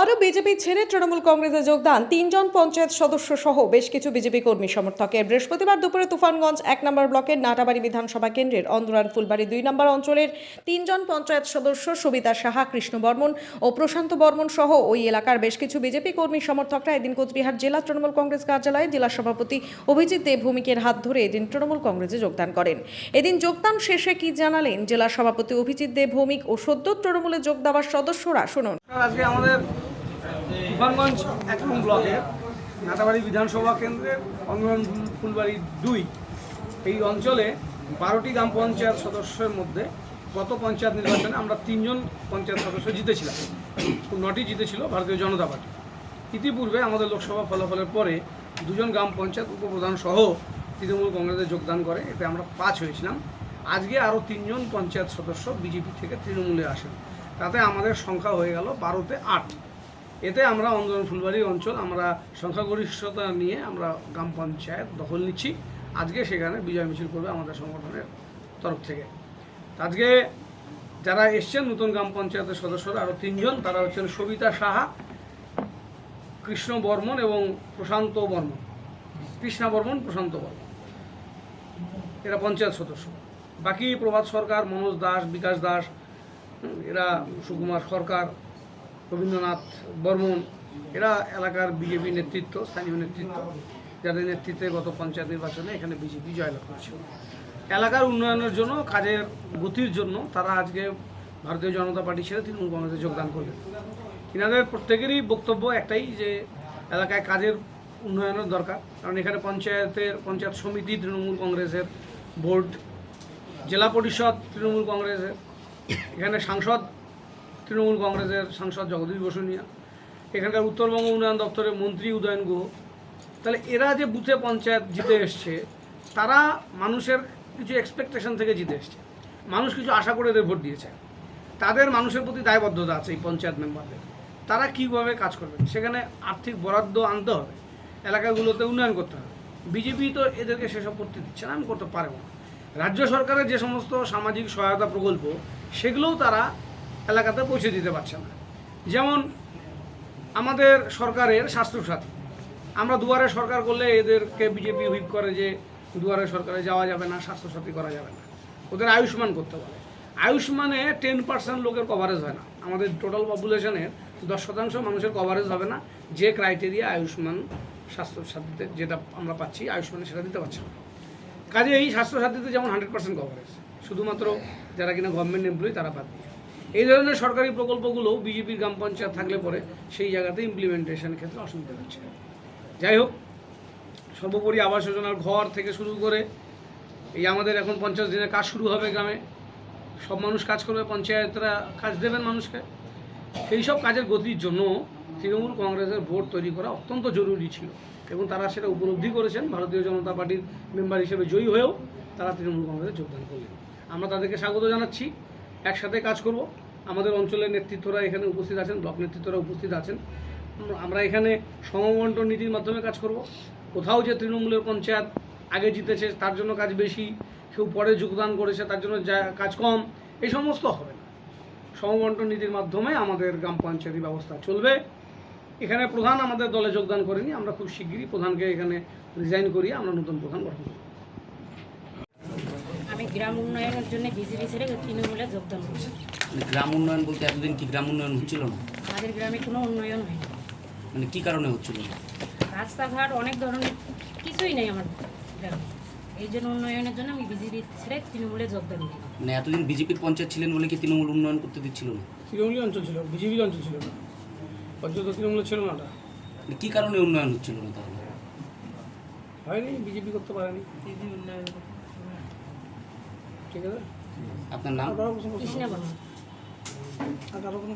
আবারও বিজেপি ছেড়ে তৃণমূল কংগ্রেসে যোগদান তিনজন পঞ্চায়েত সদস্য সহ বেশ কিছু বিজেপি কর্মী সমর্থকের। বৃহস্পতিবার দুপুরে তুফানগঞ্জ ১ নম্বর ব্লকের নাটাবাড়ি বিধানসভা কেন্দ্রের অন্দরান ফুলবাড়ি ২ নম্বর অঞ্চলের তিনজন পঞ্চায়েত সদস্য সবিতা সাহা, কৃষ্ণ বর্মন ও প্রশান্ত বর্মন সহ ওই এলাকার বেশ কিছু বিজেপি কর্মী সমর্থকরা এদিন কোচবিহার জেলা তৃণমূল কংগ্রেস কার্যালয়ে জেলা সভাপতি অভিজিৎ দেবভৌমিকের হাত ধরে এদিন তৃণমূল কংগ্রেসে যোগদান করেন। এদিন যোগদান শেষে কি জানালেন জেলা সভাপতি অভিজিৎ দেবভৌমিক ও সদ্য তৃণমূলে যোগ দেওয়ার সদস্যরা, শুনুন। আজকে আমাদের তুফানগঞ্জ ১ নং ব্লকের নাটাবাড়ি বিধানসভা কেন্দ্রের অন্দরান ফুলবাড়ি ২ এই অঞ্চলে ১২টি গ্রাম পঞ্চায়েত সদস্যের মধ্যে গত পঞ্চায়েত নির্বাচনে আমরা ৩জন পঞ্চায়েত সদস্য জিতেছিলাম। ৯টি জিতেছিল ভারতীয় জনতা পার্টি। ইতিপূর্বে আমাদের লোকসভা ফলাফলের পরে ২জন গ্রাম পঞ্চায়েত উপপ্রধান সহ তৃণমূল কংগ্রেসে যোগদান করে, এতে আমরা ৫ হয়েছিলাম। আজকে আরও ৩জন পঞ্চায়েত সদস্য বিজেপি থেকে তৃণমূলে আসেন, তাতে আমাদের সংখ্যা হয়ে গেল ১২তে ৮। এতে আমরা অন্দরান ফুলবাড়ি অঞ্চল আমরা সংখ্যাগরিষ্ঠতা নিয়ে আমরা গ্রাম পঞ্চায়েত দখল নিচ্ছি। আজকে সেখানে বিজয় মিছিল করবে আমাদের সংগঠনের তরফ থেকে। আজকে যারা এসছেন নতুন গ্রাম পঞ্চায়েতের সদস্যরা আরও ৩জন, তারা হচ্ছেন সবিতা সাহা, কৃষ্ণ বর্মন এবং প্রশান্ত বর্মন, কৃষ্ণা বর্মন, প্রশান্ত বর্মন, এরা পঞ্চায়েত সদস্য। বাকি প্রভাত সরকার, মনোজ দাস, বিকাশ দাস, এরা সুকুমার সরকার, রবীন্দ্রনাথ বর্মন, এরা এলাকার বিজেপি নেতৃত্ব, স্থানীয় নেতৃত্ব, যাদের নেতৃত্বে গত পঞ্চায়েত নির্বাচনে এখানে বিজেপি জয়লাভ করেছিল। এলাকার উন্নয়নের জন্য, কাজের গতির জন্য তারা আজকে ভারতীয় জনতা পার্টি ছেড়ে তৃণমূল কংগ্রেসে যোগদান করলেন। এনাদের প্রত্যেকেরই বক্তব্য একটাই, যে এলাকায় কাজের উন্নয়নের দরকার। কারণ এখানে পঞ্চায়েত সমিতি তৃণমূল কংগ্রেসের, বোর্ড, জেলা পরিষদ তৃণমূল কংগ্রেসের, এখানে সাংসদ তৃণমূল কংগ্রেসের সাংসদ জগদীশ বসুনিয়া, এখানকার উত্তরবঙ্গ উন্নয়ন দপ্তরের মন্ত্রী উদয়ন গুহ। তাহলে এরা যে বুথে পঞ্চায়েত জিতে এসছে, তারা মানুষের কিছু এক্সপেকটেশন থেকে জিতে এসছে, মানুষ কিছু আশা করে এদের ভোট দিয়েছে। তাদের মানুষের প্রতি দায়বদ্ধতা আছে এই পঞ্চায়েত মেম্বারদের। তারা কীভাবে কাজ করবেন, সেখানে আর্থিক বরাদ্দ আনতে হবে, এলাকাগুলোতে উন্নয়ন করতে হবে। বিজেপি তো এদেরকে সেসব করতে দিচ্ছে না, আমি করতে পারবো না। রাজ্য সরকারের যে সমস্ত সামাজিক সহায়তা প্রকল্প, সেগুলোও তারা এলাকাতে পৌঁছে দিতে পারছে না। যেমন আমাদের সরকারের স্বাস্থ্যসাথী, আমরা দুয়ারে সরকার করলে এদেরকে বিজেপি হুইপ করে যে দুয়ারে সরকারে যাওয়া যাবে না, স্বাস্থ্যসাথী করা যাবে না। ওদের আয়ুষ্মান করতে বলে। আয়ুষ্মানে 10% লোকের কভারেজ হয় না। আমাদের টোটাল পপুলেশনের 10% মানুষের কভারেজ হবে না, যে ক্রাইটেরিয়া আয়ুষ্মান স্বাস্থ্যসাথীতে যেটা আমরা পাচ্ছি, আয়ুষ্মানে সেটা দিতে পারছে না। কাজে এই স্বাস্থ্যসাথীতে যেমন 100% কভারেজ, শুধুমাত্র যারা কিনা গভর্নমেন্ট এমপ্লয়ি তারা পাবে। এই ধরনের সরকারি প্রকল্পগুলো বিজেপির গ্রাম পঞ্চায়েত থাকলে পরে সেই জায়গাতে ইমপ্লিমেন্টেশনের ক্ষেত্রে অসুবিধা হচ্ছে। যাই হোক, সর্বোপরি আবাস যোজনার ঘর থেকে শুরু করে এই আমাদের এখন 50 দিনের কাজ শুরু হবে গ্রামে, সব মানুষ কাজ করবে, পঞ্চায়েতরা কাজ দেবেন মানুষকে। সেই সব কাজের গতির জন্য তৃণমূল কংগ্রেসের ভোট তৈরি করা অত্যন্ত জরুরি ছিল, এবং তারা সেটা উপলব্ধি করেছেন। ভারতীয় জনতা পার্টির মেম্বার হিসেবে জয়ী হয়েও তারা তৃণমূল কংগ্রেসে যোগদান করলেন। আমরা তাদেরকে স্বাগত জানাচ্ছি, একসাথে কাজ করব। আমাদের অঞ্চলের নেতৃত্বরা এখানে উপস্থিত আছেন, ব্লক নেতৃত্বরা উপস্থিত আছেন। আমরা এখানে সমবন্টন নীতির মাধ্যমে কাজ করব। কোথাও যে তৃণমূলের পঞ্চায়েত আগে জিতেছে তার জন্য কাজ বেশি, কেউ পরে যোগদান করেছে তার জন্য কাজ কম, এই সমস্ত হবে না। সমবন্টন নীতির মাধ্যমে আমাদের গ্রাম পঞ্চায়েত ব্যবস্থা চলবে। এখানে প্রধান আমাদের দলে যোগদান করেনি, আমরা খুব শিগগিরই প্রধানকে এখানে রিজাইন করিয়ে আমরা নতুন প্রধান গঠন করব। আমি গ্রাম উন্নয়নের জন্য বিজেপি ছেড়ে তৃণমূলে যোগদান করছি। গ্রাম উন্নয়ন বলতে এতদিন কি গ্রাম উন্নয়ন হচ্ছিল না? আমাদের গ্রামে কোনো উন্নয়ন হয়নি। মানে কি কারণে হচ্ছিল না? রাস্তাঘাট অনেক ধরনের কিছুই নেই আমার গ্রামে। এই জন্য উন্নয়নের জন্য আমি বিজেপি ছেড়ে তৃণমূলে যোগদান করি। মানে এতদিন বিজেপির পঞ্চায়েত ছিলেন বলে কি তৃণমূল উন্নয়ন করতে দিচ্ছিল না? তৃণমূলী অঞ্চল ছিল, বিজেপির অঞ্চল ছিল না, পঞ্চায়েত তৃণমূল ছিল না। ওটা মানে কি কারণে উন্নয়ন হচ্ছিল না তাহলে? হয়নি, বিজেপি করতে পারেনি। ঠিক আছে, আপনার নাম? কৃষ্ণা বর্মন। আর কারো কোনো